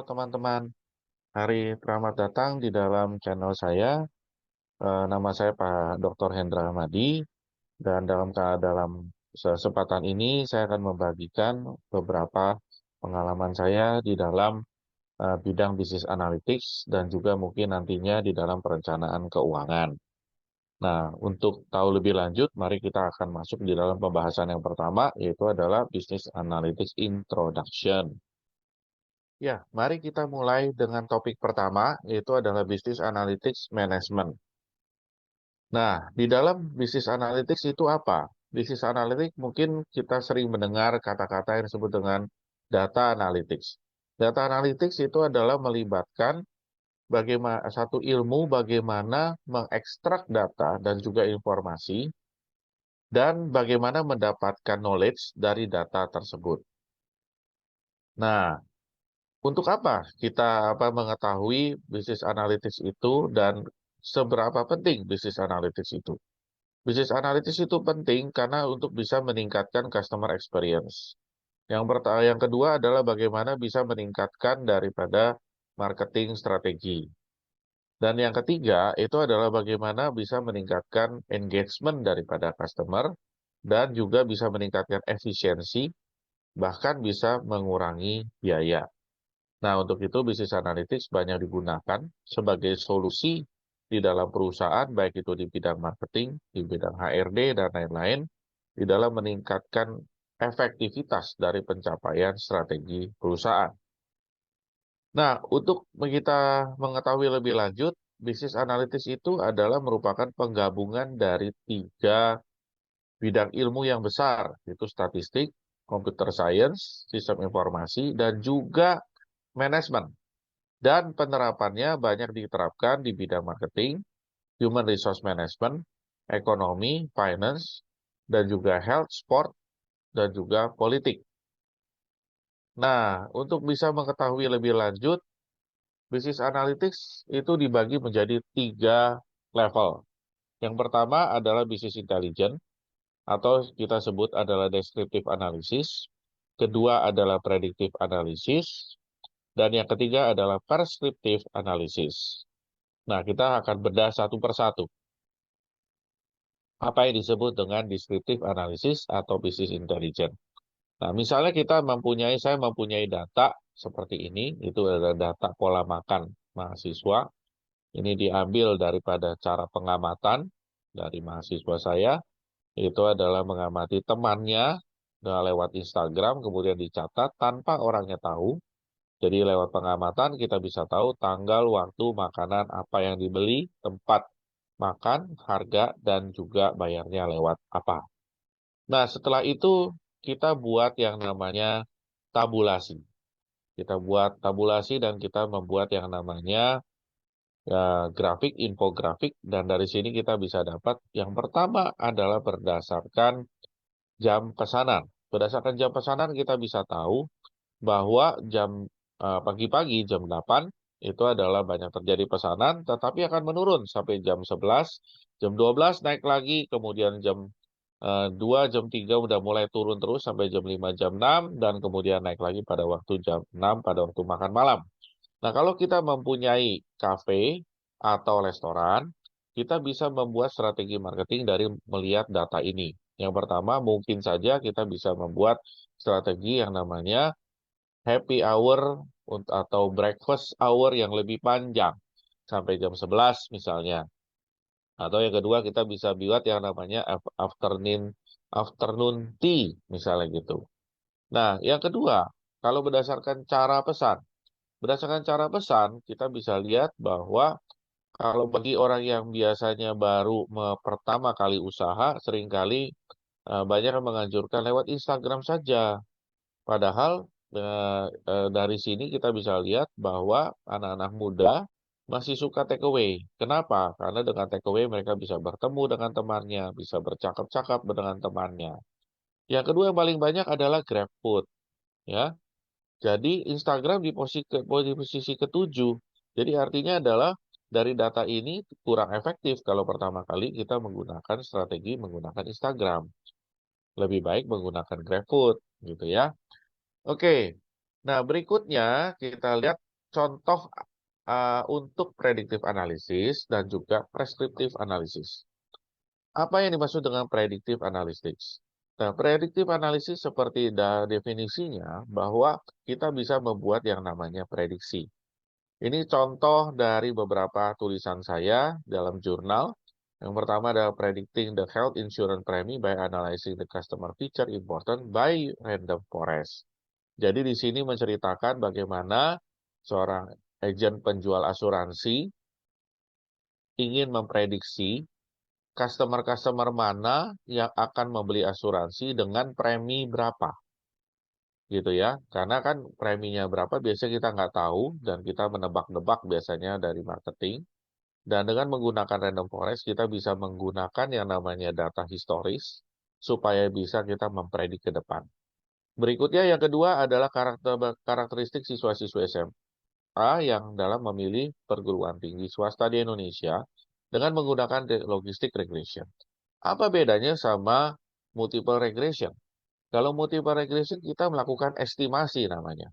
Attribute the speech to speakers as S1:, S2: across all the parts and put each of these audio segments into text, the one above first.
S1: teman-teman. Selamat datang di dalam channel saya. Nama saya Pak Dr. Hendra Hamadi dan dalam kesempatan ini saya akan membagikan beberapa pengalaman saya di dalam bidang bisnis analytics dan juga mungkin nantinya di dalam perencanaan keuangan. Nah, untuk tahu lebih lanjut, mari kita akan masuk di dalam pembahasan yang pertama, yaitu adalah Business Analytics Introduction. Ya, mari kita mulai dengan topik pertama, yaitu adalah Business Analytics Management. Nah, di dalam Business Analytics itu apa? Business Analytics mungkin kita sering mendengar kata-kata yang disebut dengan Data Analytics. Data Analytics itu adalah melibatkan bagaimana satu ilmu bagaimana mengekstrak data dan juga informasi dan bagaimana mendapatkan knowledge dari data tersebut. Nah, untuk apa kita mengetahui bisnis analytics itu dan seberapa penting bisnis analytics itu? Bisnis analytics itu penting karena untuk bisa meningkatkan customer experience. Yang kedua adalah bagaimana bisa meningkatkan daripada marketing strategi. Dan yang ketiga itu adalah bagaimana bisa meningkatkan engagement daripada customer dan juga bisa meningkatkan efisiensi, bahkan bisa mengurangi biaya. Nah, untuk itu bisnis analytics banyak digunakan sebagai solusi di dalam perusahaan, baik itu di bidang marketing, di bidang HRD, dan lain-lain, di dalam meningkatkan efektivitas dari pencapaian strategi perusahaan. Nah, untuk kita mengetahui lebih lanjut, bisnis analytics itu adalah merupakan penggabungan dari 3 bidang ilmu yang besar, yaitu statistik, computer science, sistem informasi, dan juga manajemen. Dan penerapannya banyak diterapkan di bidang marketing, human resource management, ekonomi, finance, dan juga health, sport, dan juga politik. Nah, untuk bisa mengetahui lebih lanjut, bisnis analytics itu dibagi menjadi 3 level. Yang pertama adalah bisnis intelligence, atau kita sebut adalah descriptive analysis. Kedua adalah predictive analysis. Dan yang ketiga adalah prescriptive analysis. Nah, kita akan bedah satu persatu. Apa yang disebut dengan descriptive analysis atau business intelligence. Nah, misalnya saya mempunyai data seperti ini, itu adalah data pola makan mahasiswa. Ini diambil daripada cara pengamatan dari mahasiswa saya, itu adalah mengamati temannya lewat Instagram, kemudian dicatat tanpa orangnya tahu. Jadi lewat pengamatan kita bisa tahu tanggal, waktu, makanan, apa yang dibeli, tempat makan, harga, dan juga bayarnya lewat apa. Nah, setelah itu kita buat yang namanya tabulasi. Kita buat tabulasi dan kita membuat yang namanya grafik, infografik, dan dari sini kita bisa dapat yang pertama adalah berdasarkan jam pesanan. Berdasarkan jam pesanan kita bisa tahu bahwa pagi-pagi jam 8 itu adalah banyak terjadi pesanan, tetapi akan menurun sampai jam 11, jam 12 naik lagi, kemudian jam 2, jam 3 udah mulai turun terus sampai jam 5, jam 6, dan kemudian naik lagi pada waktu jam 6 pada waktu makan malam. Nah, kalau kita mempunyai kafe atau restoran, kita bisa membuat strategi marketing dari melihat data ini. Yang pertama, mungkin saja kita bisa membuat strategi yang namanya happy hour atau breakfast hour yang lebih panjang sampai jam 11 misalnya. Atau yang kedua kita bisa buat yang namanya afternoon tea misalnya gitu. Nah, yang kedua, kalau berdasarkan cara pesan kita bisa lihat bahwa kalau bagi orang yang biasanya baru pertama kali usaha, seringkali banyak yang menganjurkan lewat Instagram saja. Padahal dari sini kita bisa lihat bahwa anak-anak muda masih suka take away. Kenapa? Karena dengan take away mereka bisa bertemu dengan temannya, bisa bercakap-cakap dengan temannya. Yang kedua yang paling banyak adalah GrabFood, ya. Jadi Instagram di posisi ketujuh. Jadi artinya adalah dari data ini kurang efektif kalau pertama kali kita menggunakan strategi menggunakan Instagram. Lebih baik menggunakan GrabFood, gitu ya. Oke, nah berikutnya kita lihat contoh untuk predictive analysis dan juga prescriptive analysis. Apa yang dimaksud dengan predictive analytics? Nah, predictive analysis seperti definisinya bahwa kita bisa membuat yang namanya prediksi. Ini contoh dari beberapa tulisan saya dalam jurnal. Yang pertama adalah predicting the health insurance premium by analyzing the customer feature important by random forest. Jadi di sini menceritakan bagaimana seorang agen penjual asuransi ingin memprediksi customer-customer mana yang akan membeli asuransi dengan premi berapa, gitu ya. Karena kan preminya berapa biasanya kita nggak tahu, dan kita menebak-nebak biasanya dari marketing. Dan dengan menggunakan random forest, kita bisa menggunakan yang namanya data historis, supaya bisa kita mempredik ke depan. Berikutnya yang kedua adalah karakteristik siswa-siswa SMA yang dalam memilih perguruan tinggi swasta di Indonesia dengan menggunakan logistic regression. Apa bedanya sama multiple regression? Kalau multiple regression kita melakukan estimasi namanya.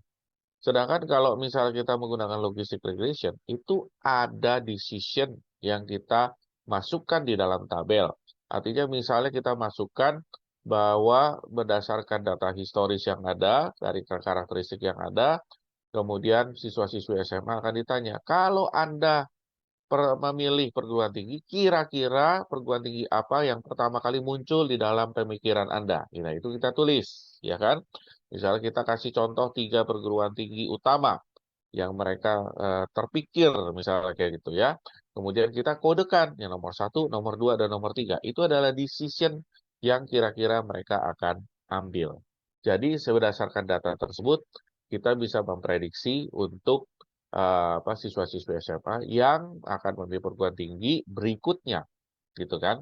S1: Sedangkan kalau misal kita menggunakan logistic regression, itu ada decision yang kita masukkan di dalam tabel. Artinya misalnya kita masukkan bahwa berdasarkan data historis yang ada, dari karakteristik yang ada, kemudian siswa-siswi SMA akan ditanya, kalau Anda memilih perguruan tinggi, kira-kira perguruan tinggi apa yang pertama kali muncul di dalam pemikiran Anda? Nah, itu kita tulis, ya kan? Misalnya kita kasih contoh 3 perguruan tinggi utama yang mereka terpikir, misalnya kayak gitu ya. Kemudian kita kodekan yang nomor 1, nomor 2, dan nomor 3. Itu adalah decision yang kira-kira mereka akan ambil. Jadi berdasarkan data tersebut, kita bisa memprediksi untuk siswa-siswa SMA yang akan memilih perguruan tinggi berikutnya, gitu kan?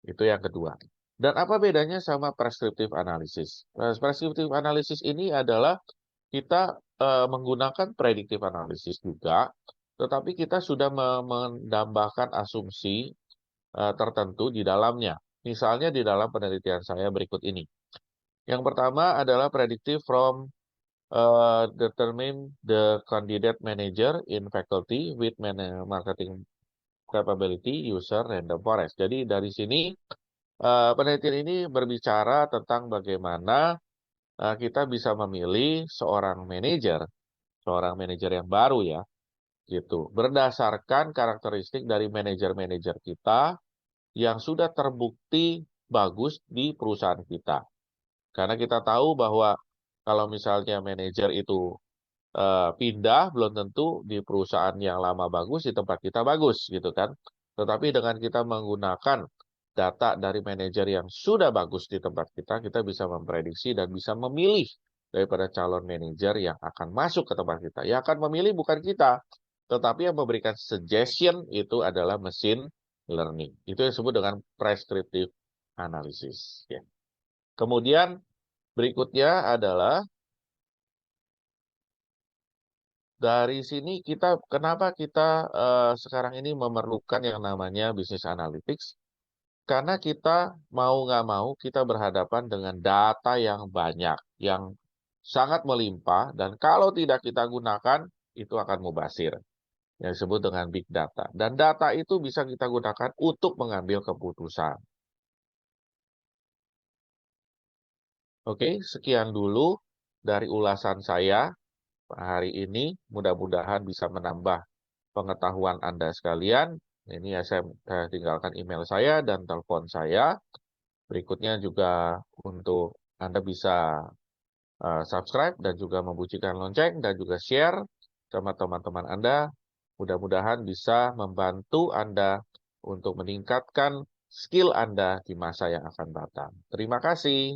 S1: Itu yang kedua. Dan apa bedanya sama prescriptive analysis? Prescriptive analysis ini adalah kita menggunakan predictive analysis juga, tetapi kita sudah menambahkan asumsi tertentu di dalamnya. Misalnya di dalam penelitian saya berikut ini. Yang pertama adalah predictive from determine the candidate manager in faculty with marketing capability user random forest. Jadi dari sini penelitian ini berbicara tentang bagaimana kita bisa memilih seorang manajer yang baru ya, gitu. Berdasarkan karakteristik dari manajer-manajer kita yang sudah terbukti bagus di perusahaan kita. Karena kita tahu bahwa kalau misalnya manajer itu pindah, belum tentu di perusahaan yang lama bagus, di tempat kita bagus, gitu kan. Tetapi dengan kita menggunakan data dari manajer yang sudah bagus di tempat kita, kita bisa memprediksi dan bisa memilih daripada calon manajer yang akan masuk ke tempat kita. Yang akan memilih bukan kita, tetapi yang memberikan suggestion itu adalah mesin learning. Itu yang disebut dengan prescriptive analysis. Ya. Kemudian berikutnya adalah dari sini kenapa kita sekarang ini memerlukan yang namanya business analytics? Karena kita mau nggak mau kita berhadapan dengan data yang banyak, yang sangat melimpah, dan kalau tidak kita gunakan, itu akan mubazir, yang disebut dengan big data. Dan data itu bisa kita gunakan untuk mengambil keputusan. Oke, sekian dulu dari ulasan saya hari ini. Mudah-mudahan bisa menambah pengetahuan Anda sekalian. Ini ya saya tinggalkan email saya dan telepon saya. Berikutnya juga untuk Anda bisa subscribe dan juga membunyikan lonceng dan juga share sama teman-teman Anda. Mudah-mudahan bisa membantu Anda untuk meningkatkan skill Anda di masa yang akan datang. Terima kasih.